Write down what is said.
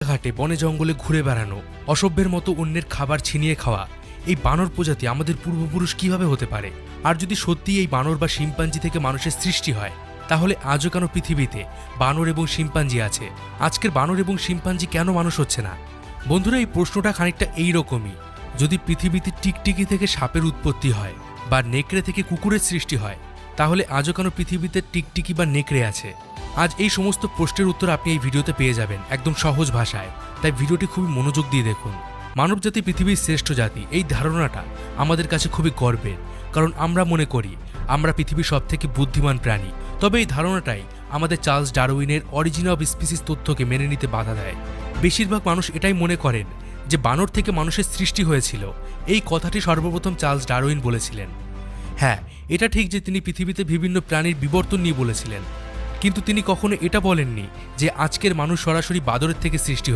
ঘাটে বনে জঙ্গলে ঘুরে বেড়ানো, অসভ্যের মতো অন্যের খাবার ছিনিয়ে খাওয়া, এই বানর প্রজাতি আমাদের পূর্বপুরুষ কিভাবে হতে পারে? আর যদি সত্যি এই বানর বা শিম্পাঞ্জি থেকে মানুষের সৃষ্টি হয়, তাহলে আজও কেন পৃথিবীতে বানর এবং শিম্পাঞ্জি আছে? আজকের বানর এবং শিম্পাঞ্জি কেন মানুষ হচ্ছে না? বন্ধুরা, এই প্রশ্নটা খানিকটা এইরকমই। যদি পৃথিবীতে টিকটিকি থেকে সাপের উৎপত্তি হয় বা নেকড়ে থেকে কুকুরের সৃষ্টি হয়, তাহলে আজও কেন পৃথিবীতে টিকটিকি বা নেকড়ে আছে? আজ এই সমস্ত প্রশ্নের উত্তর আপনি এই ভিডিওতে পেয়ে যাবেন একদম সহজ ভাষায়। তাই ভিডিওটি খুবই মনোযোগ দিয়ে দেখুন। মানবজাতি পৃথিবীর শ্রেষ্ঠ জাতি, এই ধারণাটা আমাদের কাছে খুবই গর্বের, কারণ আমরা মনে করি আমরা পৃথিবীর সবথেকে বুদ্ধিমান প্রাণী। তবে এই ধারণাটাই আমাদের চার্লস ডারউইনের অরিজিন অব স্পিসিস তথ্যকে মেনে নিতে বাধা দেয়। বেশিরভাগ মানুষ এটাই মনে করেন যে বানর থেকে মানুষের সৃষ্টি হয়েছিল। এই কথাটি সর্বপ্রথম চার্লস ডারউইন বলেছিলেন। হ্যাঁ, এটা ঠিক যে তিনি পৃথিবীতে বিভিন্ন প্রাণীর বিবর্তন নিয়ে বলেছিলেন, কিন্তু তিনি কখনো এটা বলেননি যে আজকের মানুষ সরাসরি বাদরের থেকে সৃষ্টি হয়েছে।